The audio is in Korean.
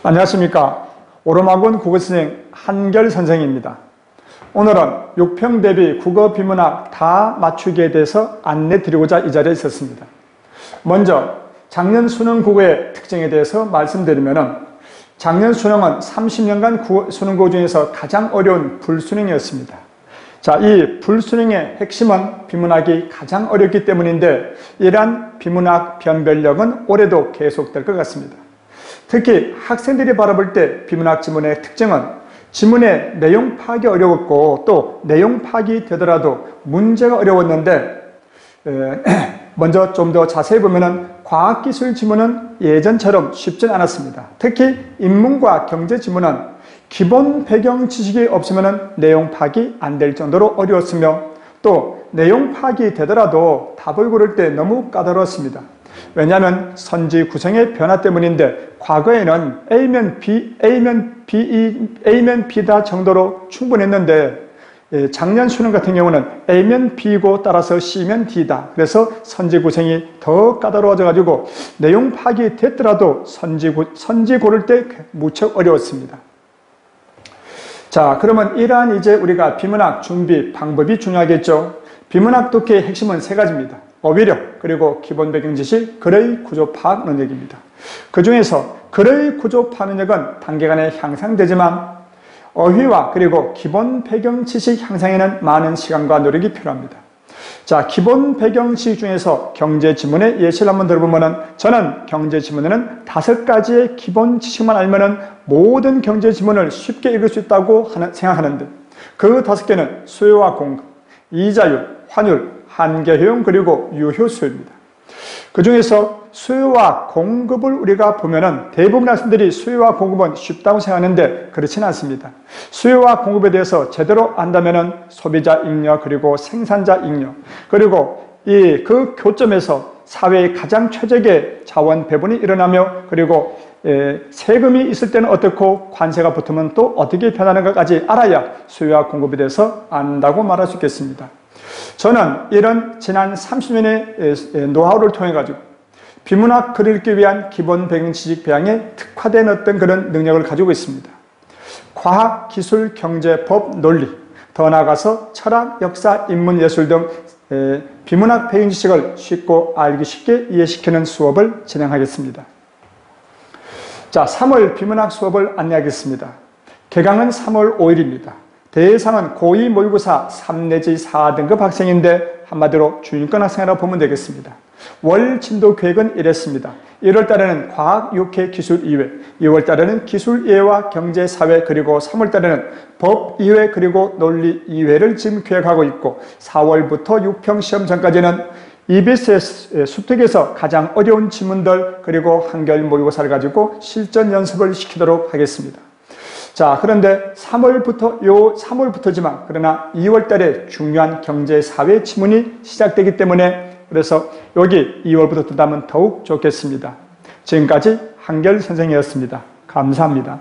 안녕하십니까. 오르막원 국어선생 한결 선생입니다. 오늘은 6평 대비 국어 비문학 다 맞추기에 대해서 안내 드리고자 이 자리에 있었습니다. 먼저 작년 수능 국어의 특징에 대해서 말씀드리면 작년 수능은 30년간 수능 국어 중에서 가장 어려운 불수능이었습니다. 자, 이 불수능의 핵심은 비문학이 가장 어렵기 때문인데 이러한 비문학 변별력은 올해도 계속될 것 같습니다. 특히 학생들이 바라볼 때 비문학 지문의 특징은 지문의 내용 파악이 어려웠고 또 내용 파악이 되더라도 문제가 어려웠는데 먼저 좀 더 자세히 보면은 과학기술 지문은 예전처럼 쉽진 않았습니다. 특히 인문과 경제 지문은 기본 배경 지식이 없으면 내용 파악이 안 될 정도로 어려웠으며 또 내용 파악이 되더라도 답을 고를 때 너무 까다로웠습니다. 왜냐하면 선지 구성의 변화 때문인데 과거에는 A면 B, A면 B다 정도로 충분했는데 작년 수능 같은 경우는 A면 B고 따라서 C면 D다. 그래서 선지 구성이 더 까다로워져 가지고 내용 파악이 됐더라도 선지 고를 때 무척 어려웠습니다. 자, 그러면 이러한 이제 우리가 비문학 준비 방법이 중요하겠죠. 비문학 독해의 핵심은 세 가지입니다. 어휘력, 그리고 기본 배경 지식, 글의 구조 파악 능력입니다. 그 중에서 글의 구조 파악 능력은 단기간에 향상되지만 어휘와 그리고 기본 배경 지식 향상에는 많은 시간과 노력이 필요합니다. 자, 기본 배경 지식 중에서 경제 지문의 예시를 한번 들어보면은 저는 경제 지문에는 5가지의 기본 지식만 알면은 모든 경제 지문을 쉽게 읽을 수 있다고 생각하는데 그 5개는 수요와 공급, 이자율, 환율, 한계효용 그리고 유효수요입니다. 그 중에서 수요와 공급을 우리가 보면은 대부분 학생들이 수요와 공급은 쉽다고 생각하는데 그렇지는 않습니다. 수요와 공급에 대해서 제대로 안다면은 소비자 잉여 그리고 생산자 잉여 그리고 그 교점에서 사회의 가장 최적의 자원 배분이 일어나며 그리고 세금이 있을 때는 어떻고 관세가 붙으면 또 어떻게 변하는가까지 알아야 수요와 공급에 대해서 안다고 말할 수 있겠습니다. 저는 이런 지난 30년의 노하우를 통해 가지고 비문학 글을 읽기 위한 기본 배경 지식 배양에 특화된 어떤 그런 능력을 가지고 있습니다. 과학, 기술, 경제, 법, 논리, 더 나아가서 철학, 역사, 인문, 예술 등 비문학 배경 지식을 쉽고 알기 쉽게 이해시키는 수업을 진행하겠습니다. 자, 3월 비문학 수업을 안내하겠습니다. 개강은 3월 5일입니다. 대상은 고2 모의고사 3 내지 4등급 학생인데 한마디로 중위권 학생이라고 보면 되겠습니다. 월 진도 계획은 이랬습니다. 1월 달에는 과학, 육해, 기술 2회, 2월 달에는 기술 2회와 경제 4회, 그리고 3월 달에는 법 2회, 그리고 논리 2회를 지금 계획하고 있고 4월부터 6평 시험 전까지는 EBS 수특에서 가장 어려운 지문들 그리고 한결 모의고사를 가지고 실전 연습을 시키도록 하겠습니다. 자, 그런데 3월부터지만 그러나 2월 달에 중요한 경제 사회 지문이 시작되기 때문에 그래서 여기 2월부터 뜬다면 더욱 좋겠습니다. 지금까지 한결 선생이었습니다. 감사합니다.